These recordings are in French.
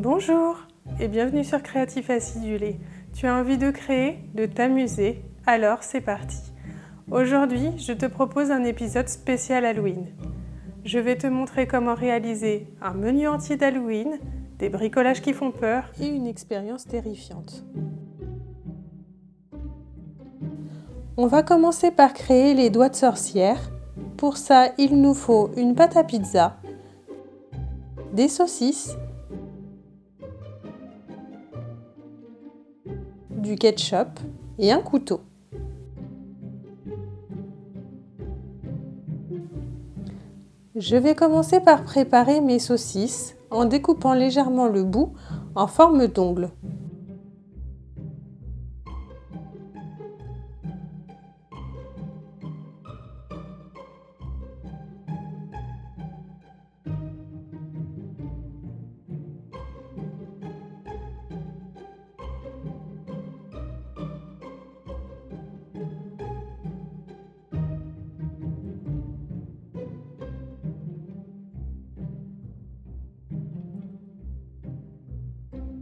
Bonjour et bienvenue sur Créatif Acidulé. Tu as envie de créer, de t'amuser? Alors c'est parti. Aujourd'hui, je te propose un épisode spécial Halloween. Je vais te montrer comment réaliser un menu entier d'Halloween, des bricolages qui font peur et une expérience terrifiante. On va commencer par créer les doigts de sorcière. Pour ça, il nous faut une pâte à pizza, des saucisses, du ketchup et un couteau. Je vais commencer par préparer mes saucisses en découpant légèrement le bout en forme d'ongle.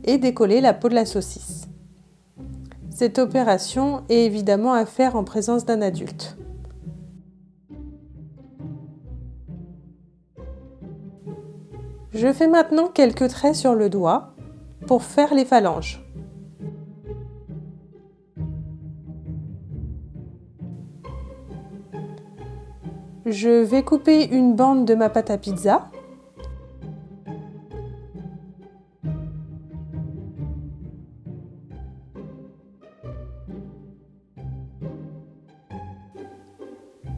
Et décoller la peau de la saucisse. Cette opération est évidemment à faire en présence d'un adulte. Je fais maintenant quelques traits sur le doigt pour faire les phalanges. Je vais couper une bande de ma pâte à pizza.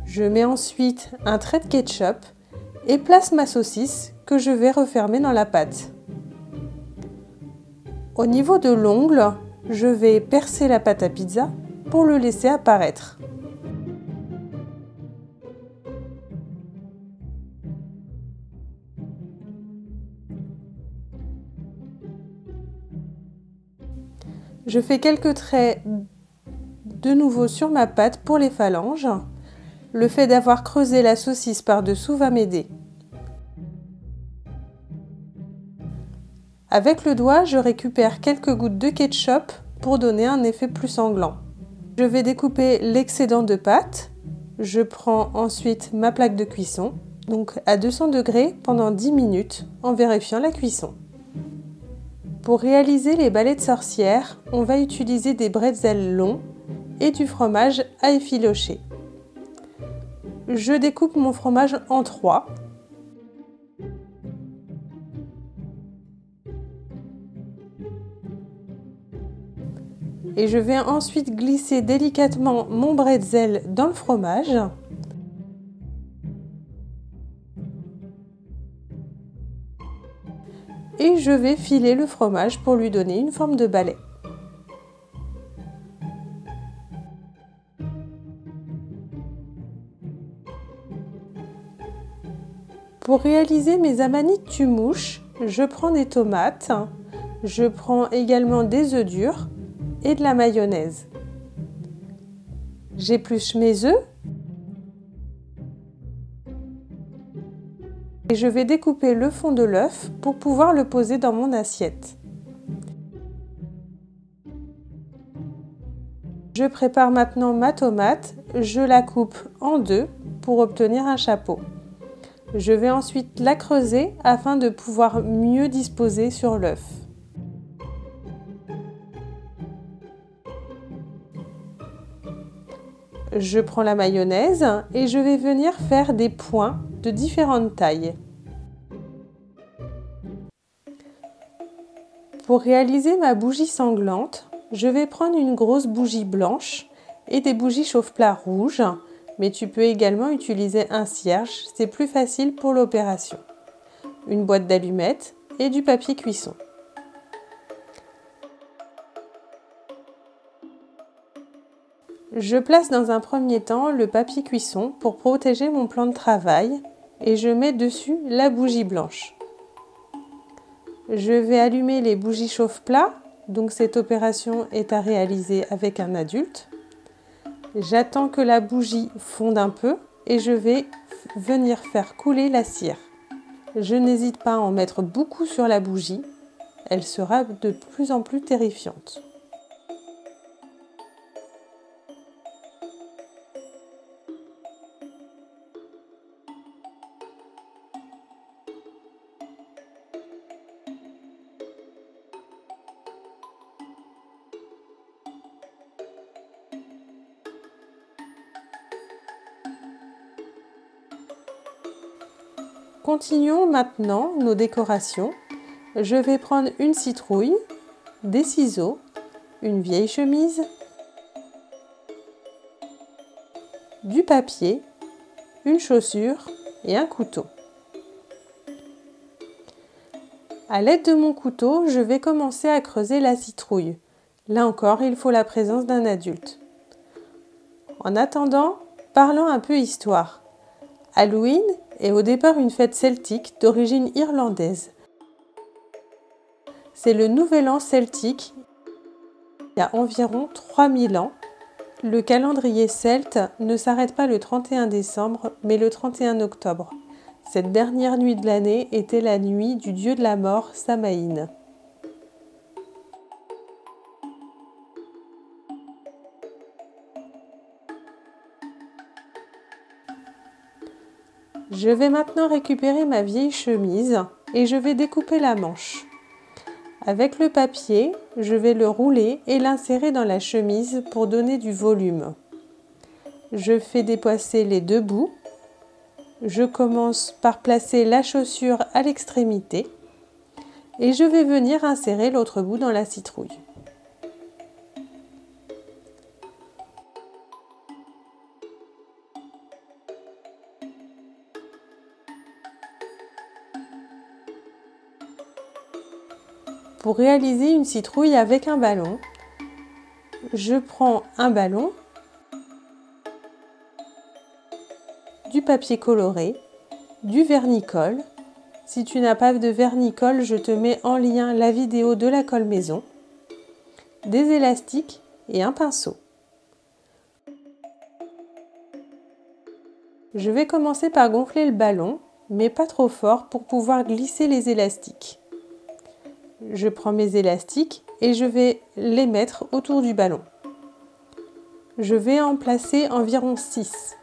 Je mets ensuite un trait de ketchup et place ma saucisse que je vais refermer dans la pâte. Au niveau de l'ongle, je vais percer la pâte à pizza pour le laisser apparaître. Je fais quelques traits de nouveau sur ma pâte pour les phalanges. Le fait d'avoir creusé la saucisse par-dessous va m'aider. Avec le doigt, je récupère quelques gouttes de ketchup pour donner un effet plus sanglant. Je vais découper l'excédent de pâte. Je prends ensuite ma plaque de cuisson, donc à 200 degrés pendant 10 minutes en vérifiant la cuisson. Pour réaliser les balais de sorcière, on va utiliser des bretzels longs et du fromage à effilocher. Je découpe mon fromage en 3. Et je vais ensuite glisser délicatement mon bretzel dans le fromage. Et je vais filer le fromage pour lui donner une forme de balai. Pour réaliser mes amanites tue-mouches, je prends des tomates, je prends également des œufs durs et de la mayonnaise. J'épluche mes œufs et je vais découper le fond de l'œuf pour pouvoir le poser dans mon assiette. Je prépare maintenant ma tomate, je la coupe en deux pour obtenir un chapeau. Je vais ensuite la creuser afin de pouvoir mieux disposer sur l'œuf. Je prends la mayonnaise et je vais venir faire des points de différentes tailles. Pour réaliser ma bougie sanglante, je vais prendre une grosse bougie blanche et des bougies chauffe-plat rouges. Mais tu peux également utiliser un cierge, c'est plus facile pour l'opération. Une boîte d'allumettes et du papier cuisson. Je place dans un premier temps le papier cuisson pour protéger mon plan de travail et je mets dessus la bougie blanche. Je vais allumer les bougies chauffe-plat, donc cette opération est à réaliser avec un adulte. J'attends que la bougie fonde un peu et je vais venir faire couler la cire. Je n'hésite pas à en mettre beaucoup sur la bougie elle sera de plus en plus terrifiante. Continuons maintenant nos décorations. Je vais prendre une citrouille, des ciseaux, une vieille chemise, du papier, une chaussure et un couteau. À l'aide de mon couteau, je vais commencer à creuser la citrouille. Là encore, il faut la présence d'un adulte. En attendant, parlons un peu histoire. Halloween est au départ une fête celtique d'origine irlandaise. C'est le nouvel an celtique il y a environ 3000 ans. Le calendrier celte ne s'arrête pas le 31 décembre mais le 31 octobre. Cette dernière nuit de l'année était la nuit du dieu de la mort Samhain. Je vais maintenant récupérer ma vieille chemise et je vais découper la manche. Avec le papier, je vais le rouler et l'insérer dans la chemise pour donner du volume. Je fais dépasser les deux bouts. Je commence par placer la chaussure à l'extrémité et je vais venir insérer l'autre bout dans la citrouille. Pour réaliser une citrouille avec un ballon, je prends un ballon, du papier coloré, du vernis-colle. Si tu n'as pas de vernis-colle, je te mets en lien la vidéo de la colle maison, des élastiques et un pinceau. Je vais commencer par gonfler le ballon, mais pas trop fort pour pouvoir glisser les élastiques. Je prends mes élastiques et je vais les mettre autour du ballon. Je vais en placer environ 6.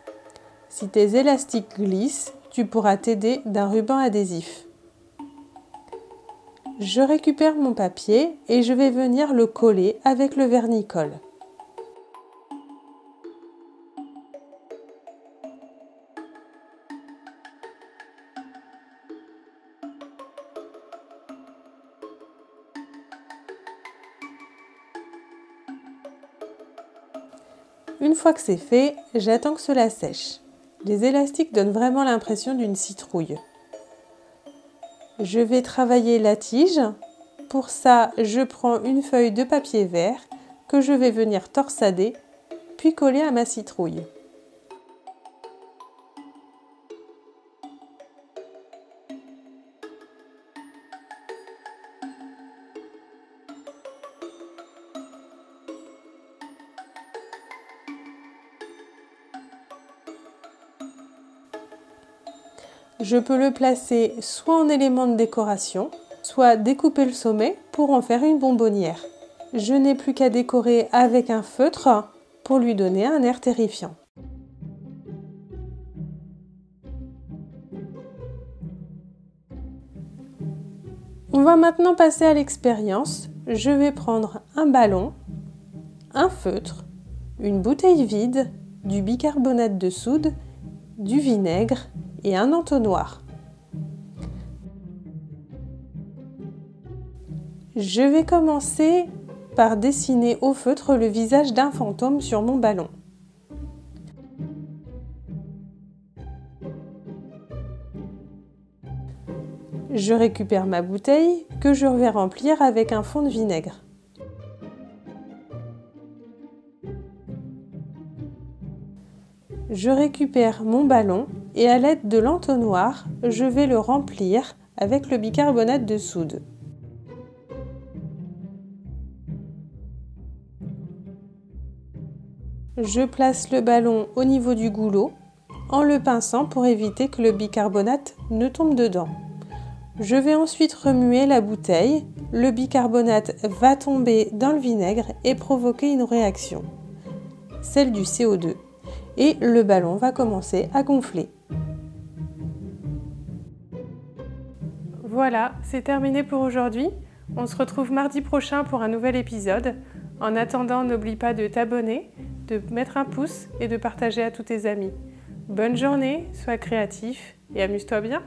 Si tes élastiques glissent, tu pourras t'aider d'un ruban adhésif. Je récupère mon papier et je vais venir le coller avec le vernis-colle. Une fois que c'est fait, j'attends que cela sèche. Les élastiques donnent vraiment l'impression d'une citrouille. Je vais travailler la tige. Pour ça, je prends une feuille de papier vert que je vais venir torsader, puis coller à ma citrouille. Je peux le placer soit en élément de décoration, soit découper le sommet pour en faire une bonbonnière. Je n'ai plus qu'à décorer avec un feutre pour lui donner un air terrifiant. On va maintenant passer à l'expérience. Je vais prendre un ballon, un feutre, une bouteille vide, du bicarbonate de soude, du vinaigre et un entonnoir. Je vais commencer par dessiner au feutre le visage d'un fantôme sur mon ballon. Je récupère ma bouteille que je vais remplir avec un fond de vinaigre. Je récupère mon ballon et à l'aide de l'entonnoir, je vais le remplir avec le bicarbonate de soude. Je place le ballon au niveau du goulot en le pinçant pour éviter que le bicarbonate ne tombe dedans. Je vais ensuite remuer la bouteille le bicarbonate va tomber dans le vinaigre et provoquer une réaction, celle du CO2, et le ballon va commencer à gonfler. Voilà, c'est terminé pour aujourd'hui. On se retrouve mardi prochain pour un nouvel épisode. En attendant, n'oublie pas de t'abonner, de mettre un pouce et de partager à tous tes amis. Bonne journée, sois créatif et amuse-toi bien!